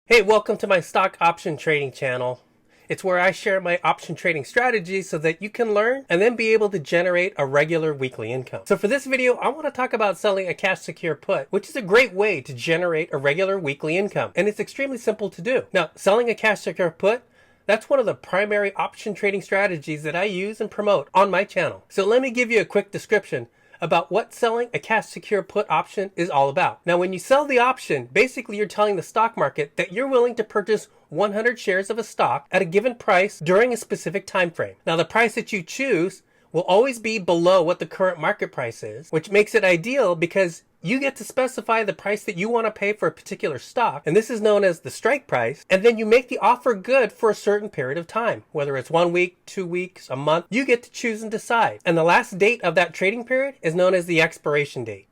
Hey, welcome to my stock option trading channel. It's where I share my option trading strategies so that you can learn and then be able to generate a regular weekly income. So for this video, I want to talk about selling a cash secure put, which is a great way to generate a regular weekly income. And it's extremely simple to do. Now, selling a cash secure put, that's one of the primary option trading strategies that I use and promote on my channel. So let me give you a quick description about what selling a cash secure put option is all about. Now, when you sell the option, basically you're telling the stock market that you're willing to purchase 100 shares of a stock at a given price during a specific time frame. Now, the price that you choose will always be below what the current market price is, which makes it ideal because you get to specify the price that you want to pay for a particular stock, and this is known as the strike price, and then you make the offer good for a certain period of time, whether it's 1 week, 2 weeks, a month. You get to choose and decide. And the last date of that trading period is known as the expiration date.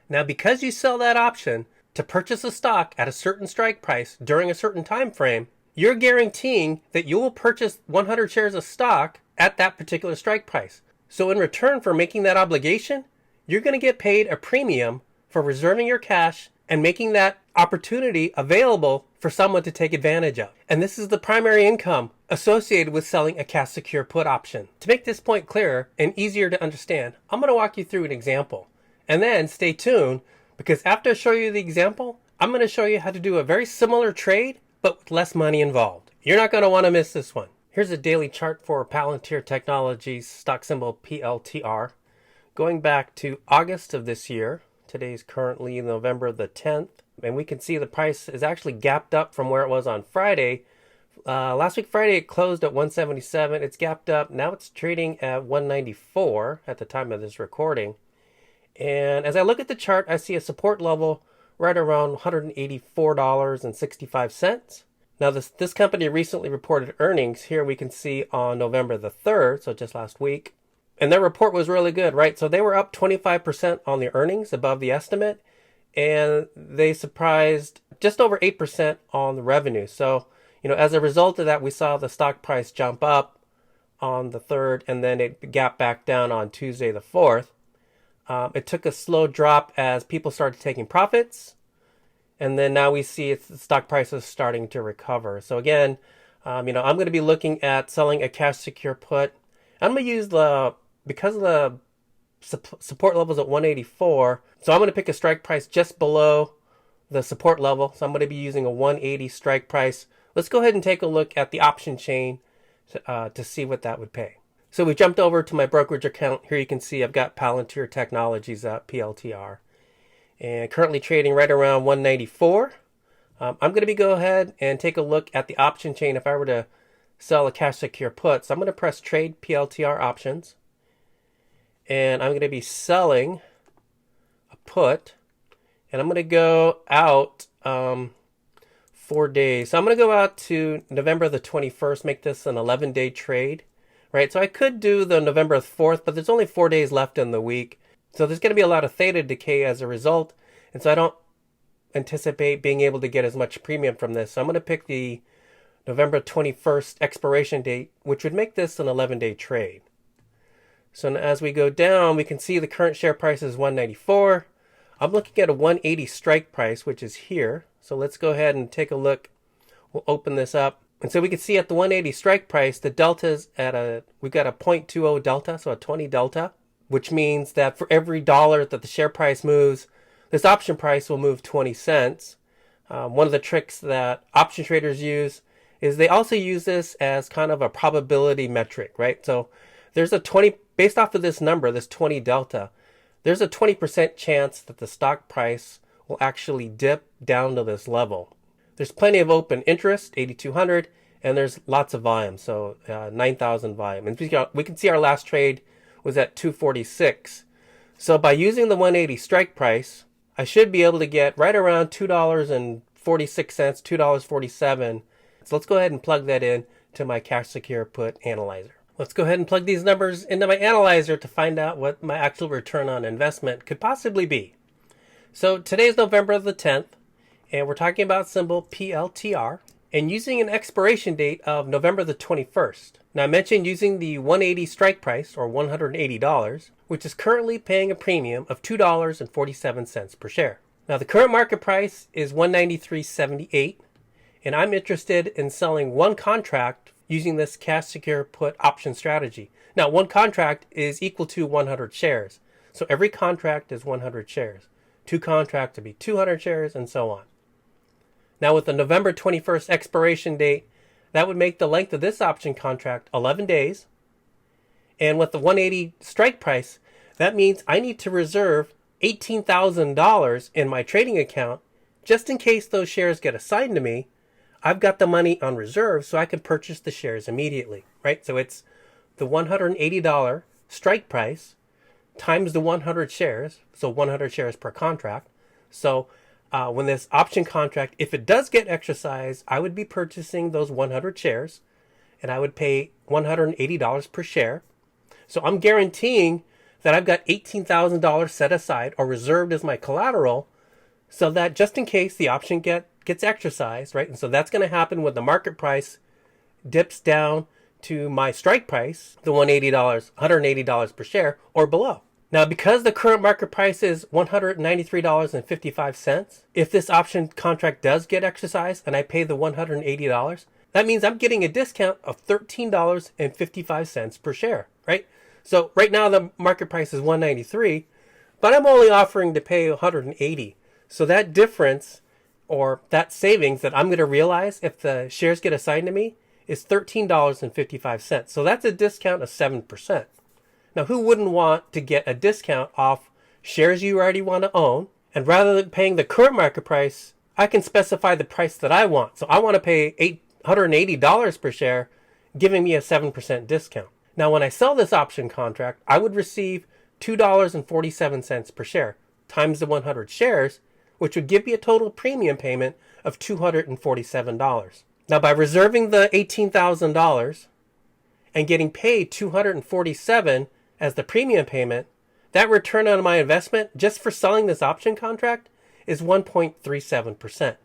Now, because you sell that option to purchase a stock at a certain strike price during a certain time frame, you're guaranteeing that you will purchase 100 shares of stock at that particular strike price. So in return for making that obligation, you're going to get paid a premium for reserving your cash and making that opportunity available for someone to take advantage of. And this is the primary income associated with selling a cash secure put option. To make this point clearer and easier to understand, I'm going to walk you through an example. And then stay tuned, because after I show you the example, I'm going to show you how to do a very similar trade, but with less money involved. You're not going to want to miss this one. Here's a daily chart for Palantir Technologies, stock symbol PLTR, going back to August of this year. Today's currently November the 10th, and we can see the price is actually gapped up from where it was on Friday. Last week Friday it closed at 177. It's gapped up. Now it's trading at 194 at the time of this recording. And as I look at the chart, I see a support level right around $184.65. Now this company recently reported earnings. Here we can see on November the 3rd, so just last week. And their report was really good, right? So they were up 25% on the earnings, above the estimate, and they surprised just over 8% on the revenue. So, as a result of that, we saw the stock price jump up on the 3rd, and then it gapped back down on Tuesday the 4th. It took a slow drop as people started taking profits, and then now we see the stock price is starting to recover. So again, I'm going to be looking at selling a cash secure put. I'm going to use because of the support levels at 184, so I'm going to pick a strike price just below the support level. So I'm going to be using a 180 strike price. Let's go ahead and take a look at the option chain to see what that would pay. So we jumped over to my brokerage account. Here you can see I've got Palantir Technologies at PLTR, and currently trading right around 194. I'm going to go ahead and take a look at the option chain if I were to sell a cash secure put. So I'm going to press trade PLTR options, and I'm going to be selling a put, and I'm going to go out 4 days. So I'm going to go out to November the 21st, make this an 11-day trade, right? So I could do the November 4th, but there's only 4 days left in the week. So there's going to be a lot of theta decay as a result, and so I don't anticipate being able to get as much premium from this. So I'm going to pick the November 21st expiration date, which would make this an 11-day trade. So as we go down, we can see the current share price is 194. I'm looking at a 180 strike price, which is here. So let's go ahead and take a look. We'll open this up. And so we can see at the 180 strike price, the delta's we've got a 0.20 delta, so a 20 delta, which means that for every dollar that the share price moves, this option price will move 20 cents. One of the tricks that option traders use is they also use this as kind of a probability metric, right? So there's a 20, based off of this number, this 20 delta, there's a 20% chance that the stock price will actually dip down to this level. There's plenty of open interest, 8,200, and there's lots of volume, so 9,000 volume. And we can see our last trade was at 246. So by using the 180 strike price, I should be able to get right around $2.46, $2.47. So let's go ahead and plug that in to my cash secure put analyzer. Let's go ahead and plug these numbers into my analyzer to find out what my actual return on investment could possibly be. So today's November the 10th, and we're talking about symbol PLTR and using an expiration date of November the 21st. Now I mentioned using the 180 strike price, or $180, which is currently paying a premium of $2.47 per share. Now the current market price is $193.78. and I'm interested in selling one contract using this cash secure put option strategy. Now, one contract is equal to 100 shares. So every contract is 100 shares. Two contracts would be 200 shares, and so on. Now, with the November 21st expiration date, that would make the length of this option contract 11 days. And with the 180 strike price, that means I need to reserve $18,000 in my trading account just in case those shares get assigned to me. I've got the money on reserve so I can purchase the shares immediately, right? So it's the $180 strike price times the 100 shares, so 100 shares per contract. So when this option contract, if it does get exercised, I would be purchasing those 100 shares, and I would pay $180 per share. So I'm guaranteeing that I've got $18,000 set aside or reserved as my collateral, so that just in case the option gets exercised, right? And so that's going to happen when the market price dips down to my strike price, the $180 per share or below. Now, because the current market price is $193.55, if this option contract does get exercised and I pay the $180, that means I'm getting a discount of $13.55 per share, right? So right now the market price is $193, but I'm only offering to pay $180. So that difference, or that savings that I'm going to realize if the shares get assigned to me, is $13.55. So that's a discount of 7%. Now, who wouldn't want to get a discount off shares you already want to own? And rather than paying the current market price, I can specify the price that I want. So I want to pay $880 per share, giving me a 7% discount. Now, when I sell this option contract, I would receive $2.47 per share times the 100 shares, which would give me a total premium payment of $247. Now, by reserving the $18,000 and getting paid $247 as the premium payment, that return on my investment just for selling this option contract is 1.37%.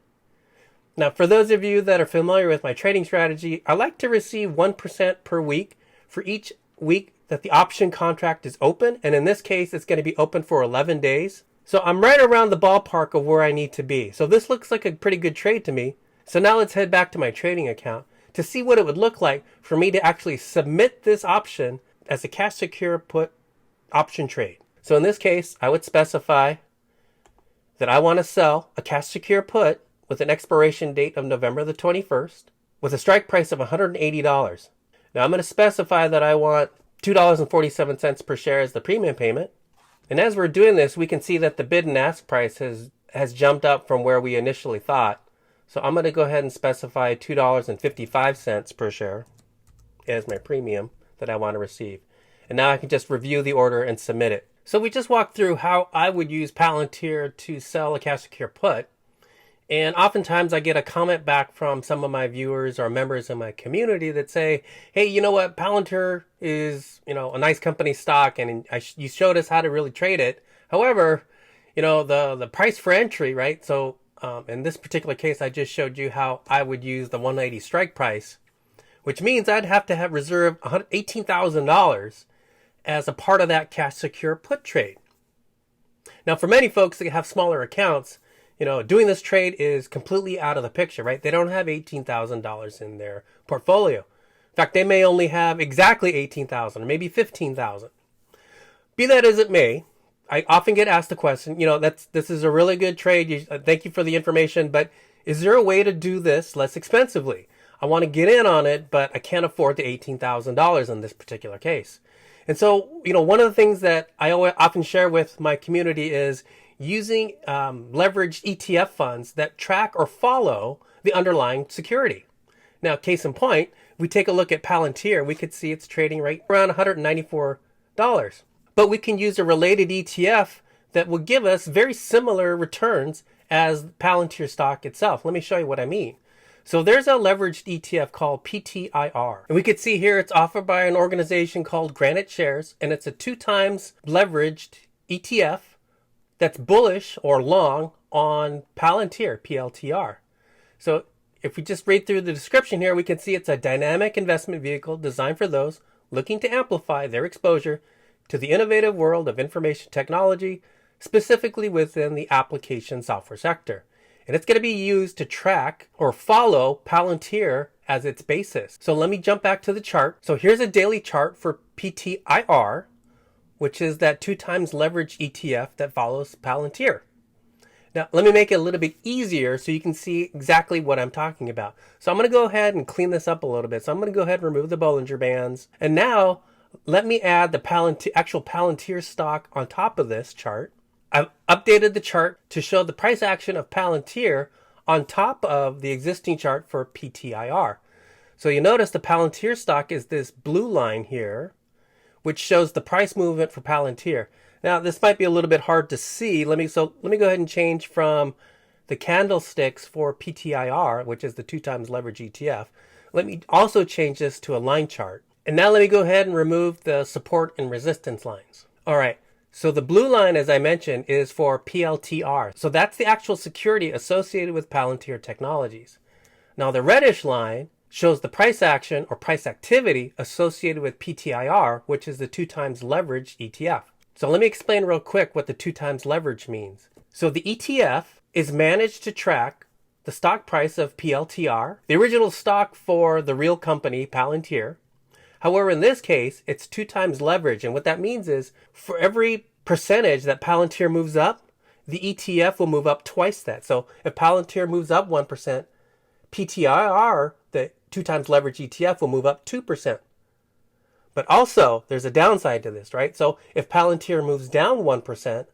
Now, for those of you that are familiar with my trading strategy, I like to receive 1% per week for each week that the option contract is open. And in this case, it's going to be open for 11 days. So I'm right around the ballpark of where I need to be. So this looks like a pretty good trade to me. So now let's head back to my trading account to see what it would look like for me to actually submit this option as a cash secure put option trade. So in this case, I would specify that I want to sell a cash secure put with an expiration date of November the 21st with a strike price of $180. Now I'm going to specify that I want $2.47 per share as the premium payment. And as we're doing this, we can see that the bid and ask price has jumped up from where we initially thought. So I'm going to go ahead and specify $2.55 per share as my premium that I want to receive. And now I can just review the order and submit it. So we just walked through how I would use Palantir to sell a cash secure put. And oftentimes I get a comment back from some of my viewers or members in my community that say, hey, you know what, Palantir is, a nice company stock, and you showed us how to really trade it. However, the price for entry, right? So in this particular case, I just showed you how I would use the 180 strike price, which means I'd have to have reserved $18,000 as a part of that cash secure put trade. Now, for many folks that have smaller accounts, doing this trade is completely out of the picture, right? They don't have $18,000 in their portfolio. In fact, they may only have exactly $18,000 or maybe $15,000. Be that as it may, I often get asked the question, this is a really good trade. Thank you for the information, but is there a way to do this less expensively? I want to get in on it, but I can't afford the $18,000 in this particular case. And so, one of the things that I often share with my community is using leveraged ETF funds that track or follow the underlying security. Now, case in point, we take a look at Palantir, we could see it's trading right around $194. But we can use a related ETF that will give us very similar returns as Palantir stock itself. Let me show you what I mean. So there's a leveraged ETF called PTIR. And we could see here it's offered by an organization called Granite Shares, and it's a 2 times leveraged ETF that's bullish or long on Palantir, PLTR. So if we just read through the description here, we can see it's a dynamic investment vehicle designed for those looking to amplify their exposure to the innovative world of information technology, specifically within the application software sector. And it's going to be used to track or follow Palantir as its basis. So let me jump back to the chart. So here's a daily chart for PTIR, which is that 2 times leverage ETF that follows Palantir. Now, let me make it a little bit easier so you can see exactly what I'm talking about. So I'm going to go ahead and clean this up a little bit. So I'm going to go ahead and remove the Bollinger Bands. And now let me add the actual Palantir stock on top of this chart. I've updated the chart to show the price action of Palantir on top of the existing chart for PTIR. So you notice the Palantir stock is this blue line here, which shows the price movement for Palantir. Now, this might be a little bit hard to see. Let me go ahead and change from the candlesticks for PTIR, which is the 2 times leverage ETF. Let me also change this to a line chart. And now let me go ahead and remove the support and resistance lines. All right. So the blue line, as I mentioned, is for PLTR. So that's the actual security associated with Palantir Technologies. Now the reddish line shows the price action or price activity associated with PTIR, which is the 2 times leverage ETF. So let me explain real quick what the 2 times leverage means. So the ETF is managed to track the stock price of PLTR, the original stock for the real company Palantir. However, in this case, it's 2 times leverage. And what that means is for every percentage that Palantir moves up, the ETF will move up twice that. So if Palantir moves up 1%, PTIR, the 2 times leverage ETF, will move up 2%. But also, there's a downside to this, right? So if Palantir moves down 1%,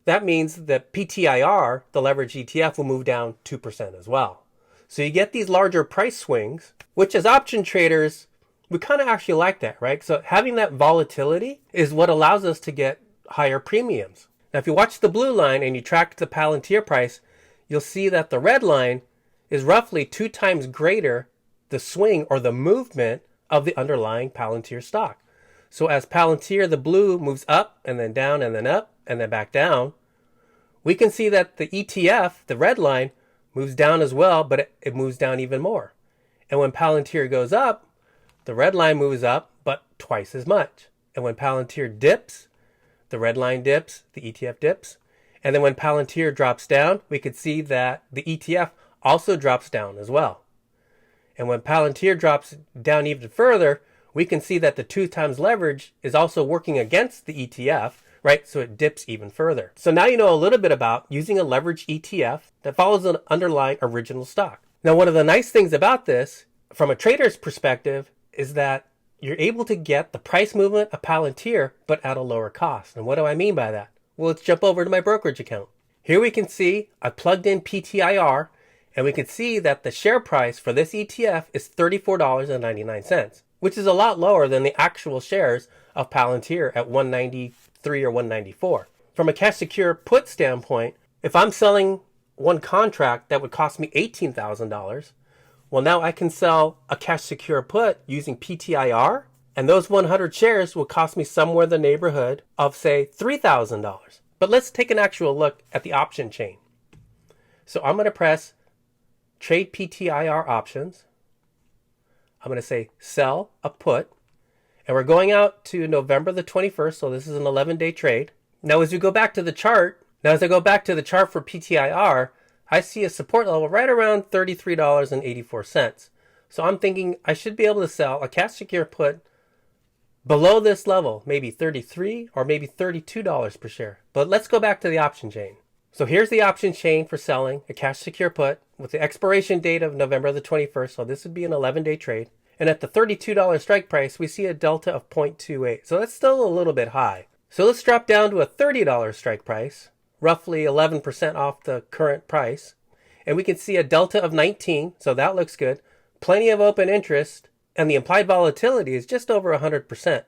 that means that PTIR, the leverage ETF, will move down 2% as well. So you get these larger price swings, which as option traders, we kind of actually like that, right? So having that volatility is what allows us to get higher premiums. Now, if you watch the blue line and you track the Palantir price, you'll see that the red line is roughly 2 times greater the swing or the movement of the underlying Palantir stock. So as Palantir, the blue, moves up and then down and then up and then back down, we can see that the ETF, the red line, moves down as well, but it moves down even more. And when Palantir goes up, the red line moves up, but twice as much. And when Palantir dips, the red line dips, the ETF dips. And then when Palantir drops down, we could see that the ETF also drops down as well. And when Palantir drops down even further, we can see that the 2 times leverage is also working against the ETF, right? So it dips even further. So now you know a little bit about using a leverage ETF that follows an underlying original stock. Now, one of the nice things about this, from a trader's perspective, is that you're able to get the price movement of Palantir, but at a lower cost. And what do I mean by that? Well, let's jump over to my brokerage account. Here we can see I plugged in PTIR, and we can see that the share price for this ETF is $34.99, which is a lot lower than the actual shares of Palantir at $193 or $194. From a cash secure put standpoint, if I'm selling one contract that would cost me $18,000, well, now I can sell a cash secure put using PTIR, and those 100 shares will cost me somewhere in the neighborhood of, say, $3,000. But let's take an actual look at the option chain. So I'm going to press Trade PTIR Options. I'm going to say Sell a Put. And we're going out to November the 21st, so this is an 11-day trade. Now, as I go back to the chart for PTIR, I see a support level right around $33.84. So I'm thinking I should be able to sell a cash secure put below this level, maybe $33 or maybe $32 per share. But let's go back to the option chain. So here's the option chain for selling a cash secure put with the expiration date of November the 21st. So this would be an 11-day trade. And at the $32 strike price, we see a delta of 0.28. So that's still a little bit high. So let's drop down to a $30 strike price, roughly 11% off the current price. And we can see a delta of 19, so that looks good. Plenty of open interest, and the implied volatility is just over 100%.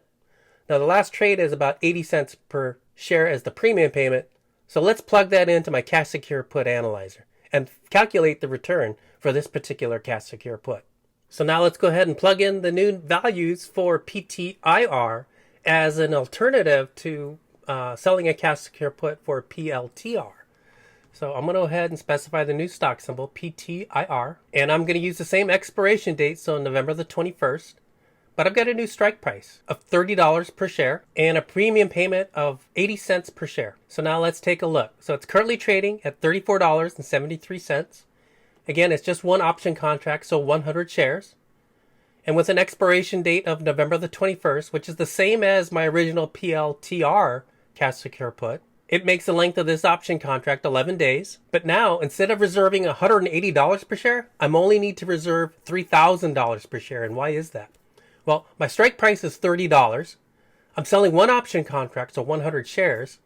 Now the last trade is about 80 cents per share as the premium payment. So let's plug that into my cash secure put analyzer and calculate the return for this particular cash secure put. So now let's go ahead and plug in the new values for PTIR as an alternative to selling a cash secure put for PLTR. So I'm going to go ahead and specify the new stock symbol, PTIR, and I'm going to use the same expiration date, so November the 21st, but I've got a new strike price of $30 per share and a premium payment of 80 cents per share. So now let's take a look. So it's currently trading at $34.73. Again, it's just one option contract, so 100 shares. And with an expiration date of November the 21st, which is the same as my original PLTR cash secure put, it makes the length of this option contract 11 days. But now, instead of reserving $180 per share, I only need to reserve $3,000 per share. And why is that? Well, my strike price is $30. I'm selling one option contract, so 100 shares.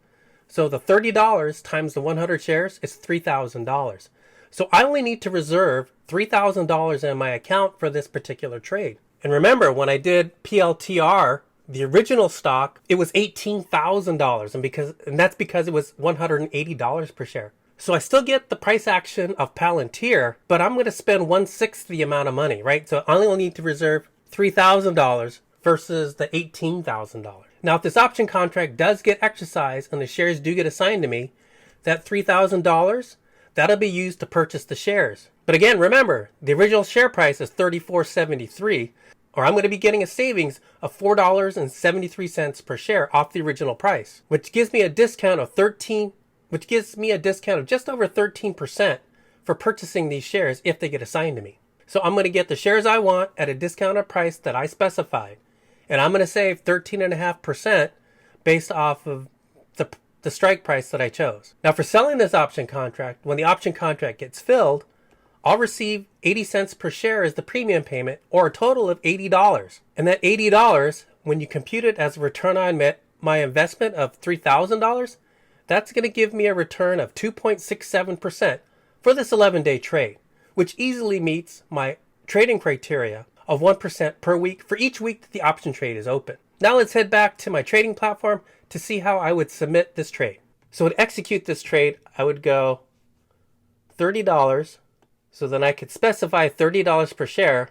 So the $30 times the 100 shares is $3,000. So I only need to reserve $3,000 in my account for this particular trade. And remember, when I did PLTR, the original stock, it was $18,000, and that's because it was $180 per share. So I still get the price action of Palantir, but I'm going to spend 1/6 the amount of money, right? So I only need to reserve $3,000 versus the $18,000. Now, if this option contract does get exercised and the shares do get assigned to me, that $3,000, that'll be used to purchase the shares. But again, remember, the original share price is $34.73, or I'm going to be getting a savings of $4.73 per share off the original price, which gives me a discount of just over 13% for purchasing these shares if they get assigned to me. So I'm going to get the shares I want at a discounted price that I specified, and I'm going to save 13.5% based off of the strike price that I chose. Now, for selling this option contract, when the option contract gets filled, I'll receive 80 cents per share as the premium payment, or a total of $80. And that $80, when you compute it as a return on my investment of $3,000, that's going to give me a return of 2.67% for this 11-day trade, which easily meets my trading criteria of 1% per week for each week that the option trade is open. Now let's head back to my trading platform to see how I would submit this trade. So to execute this trade, I would go $30. So then I could specify $30 per share,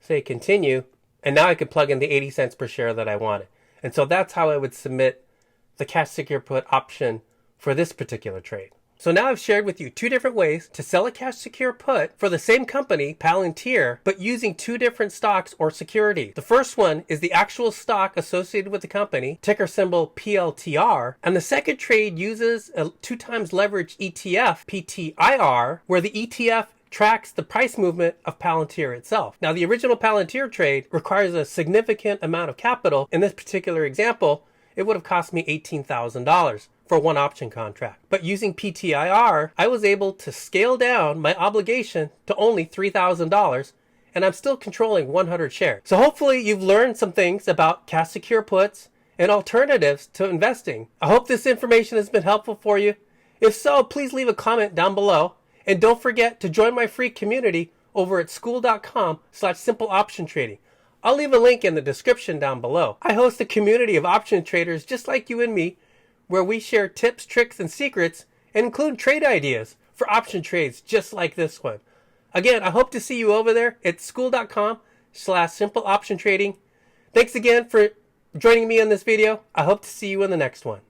say continue, and now I could plug in the 80 cents per share that I wanted. And so that's how I would submit the cash secure put option for this particular trade. So now I've shared with you two different ways to sell a cash secure put for the same company, Palantir, but using two different stocks or securities. The first one is the actual stock associated with the company, ticker symbol PLTR, and the second trade uses a 2x leverage ETF, PTIR, where the ETF tracks the price movement of Palantir itself. Now, the original Palantir trade requires a significant amount of capital. In this particular example, it would have cost me $18,000 for one option contract. But using PTIR, I was able to scale down my obligation to only $3,000, and I'm still controlling 100 shares. So hopefully you've learned some things about cash secure puts and alternatives to investing. I hope this information has been helpful for you. If so, please leave a comment down below, and don't forget to join my free community over at school.com/simpleoptiontrading. I'll leave a link in the description down below. I host a community of option traders just like you and me, where we share tips, tricks, and secrets, and include trade ideas for option trades just like this one. Again, I hope to see you over there at school.com/simpleoptiontrading. Thanks again for joining me on this video. I hope to see you in the next one.